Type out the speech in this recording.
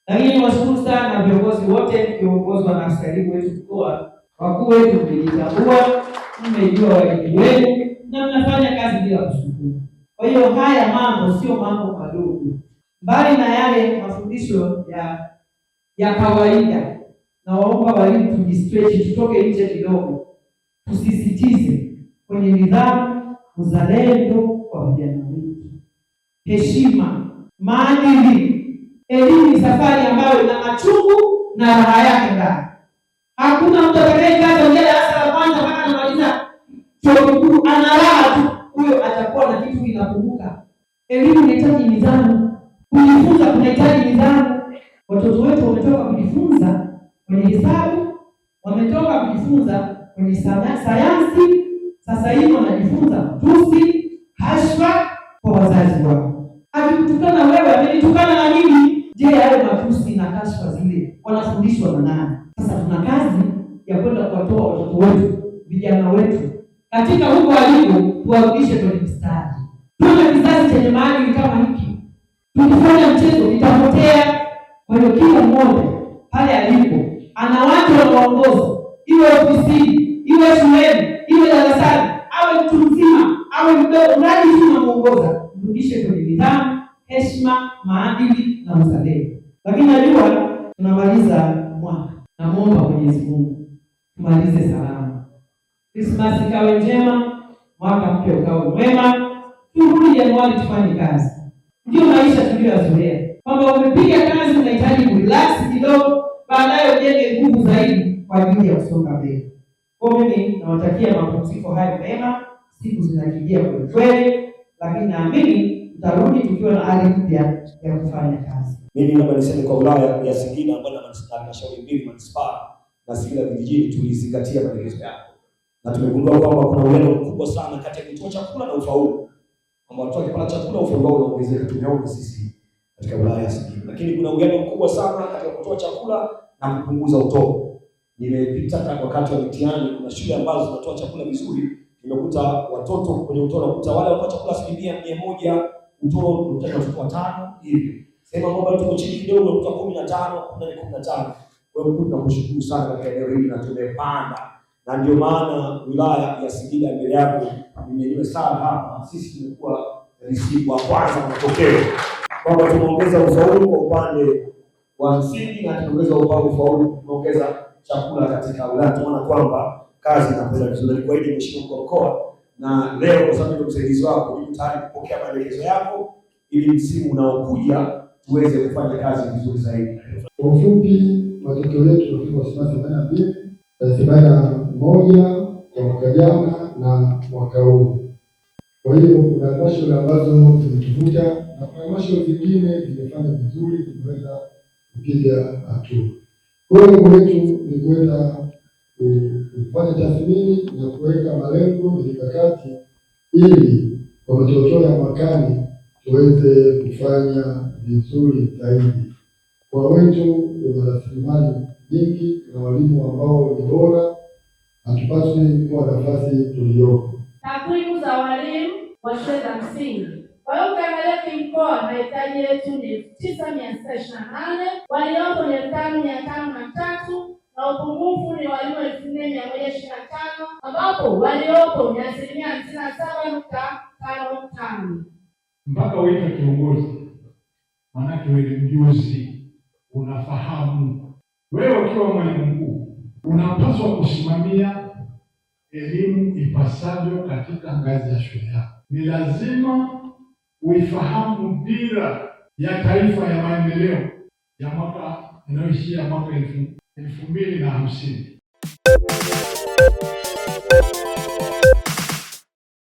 Lakini washukuru sana viongozi wote kiongozwa na askari wetu mkoa, wakuu wetu, mmejitambua, mmejua wajibu wenu na mnafanya kazi bila kushukuru. Kwa hiyo haya mambo sio mambo madogo, mbali na yale mafundisho ya kawaida, na waomba walimu tujistretch, tutoke nje kidogo, tusisitize kwenye nidhamu, uzalendo kwa vijana wetu, heshima, maadili. Elimu ni safari ambayo ina machungu na raha yake ndani. Hakuna mtu atakayekaa kuanzia darasa la kwanza mpaka anamaliza chuo kikuu ana raha tu, huyo atakuwa na kitu kinapunguka. Elimu inahitaji nidhamu, kujifunza kunahitaji nidhamu. Watoto wetu wametoka kujifunza kwenye hesabu, wametoka kujifunza kwenye sayansi, sasa hivi wanajifunza matusi, hashfa kwa wazazi wao. Akikutukana wewe, amenitukana na mimi. Je, yale matusi na kashfa zile wanafundishwa na nani? Sasa tuna kazi ya kwenda kuwatoa watoto wetu, vijana wetu katika huko waliko, tuwarudishe kwenye mstari. Tuna kizazi chenye maadili kama hiki, tukifanya mchezo itapotea. Kwa hiyo kila mmoja pale alipo ana watu wanaoongoza, iwe ofisini, iwe shuleni, iwe darasani, awe mtu mzima, awe mdogo, mradi tunamuongoza, mrudishe kwenye nidhamu, heshima, maadili na uzalendo. Lakini najua tunamaliza mwaka, namuomba Mwenyezi Mungu tumalize salama, Krismasi ikawe njema, mwaka mpya ukawe mwema, turudi Januari tufanye kazi. Ndio maisha tuliyoyazoea, kwamba umepiga kazi unahitaji kurelax kidogo, baadaye ujenge nguvu zaidi kwa ajili ya kusonga mbele. Kwa mimi nawatakia mapumziko hayo mema, siku zinakijia kweli, lakini naamini tutarudi tukiwa na ari mpya ya kufanya kazi. Mimi naomba niseme kwa wilaya ya Singida ambayo na halmashauri mbili manispaa na Singida vijijini, tulizingatia maelekezo yako na tumegundua kwamba kuna uwiano mkubwa sana kati ya kutoa chakula na ufaulu, kwamba watu wakipata chakula ufaulu wao unaongezeka. Tumeona sisi katika wilaya ya Singida, lakini kuna uwiano mkubwa sana kati ya kutoa chakula na kupunguza utoro. Nimepita wakati wa mitihani, kuna shule ambazo zinatoa chakula vizuri, nimekuta watoto kwenye utoro, nakuta wale wanatoa chakula 100%, utoro unataka watoto 5 hivi. Sema kwamba tuko chini kidogo, unakuta 15, 15. Kwa hiyo tunakushukuru sana katika eneo hili na tumepanda, na ndio maana wilaya ya Singida mbele yako nimejua sana hapa, sisi tumekuwa risibu wa kwanza matokeo, kwamba tumeongeza ufaulu kwa upande wa msingi na tumeongeza ufaulu, tumeongeza chakula katika wilaya. Tunaona kwamba kazi inakwenda vizuri. Kwa hiyo mheshimiwa mkuu wa mkoa, na leo kwa sababu ndio msaidizi wako, niko tayari kupokea maelekezo yako ili msimu unaokuja tuweze kufanya kazi vizuri zaidi. Kwa ufupi, matokeo yetu tulikuwa 82 81 kwa mwaka jana na mwaka huu. Kwa hiyo kuna halmashauri ambazo zimetuvuta na kuna halmashauri zingine zimefanya vizuri, zimeweza kupiga hatua. Kwa hiyo lengo letu ni kwenda kufanya tathmini na kuweka malengo na mikakati ili kwa matokeo ya mwakani tuweze kufanya vizuri zaidi. Kwa wetu kuna rasilimali nyingi na walimu ambao ni bora, hatupaswi kuwa nafasi tuliyoko. Takwimu za walimu wa shule za msingi. Kwa hiyo ukiangalia kimkoa, mahitaji yetu ni 9628, waliopo ni 5503 na upungufu ni walimu 4125, ambapo waliopo ni 57.55. Mpaka wewe kiongozi, manake wewe mjuzi, unafahamu. Wewe ukiwa mwalimu mkuu unapaswa kusimamia elimu ipasavyo katika ngazi ya shule yako. Ni lazima uifahamu dira ya taifa ya maendeleo ya mwaka inayoishia mwaka 2050.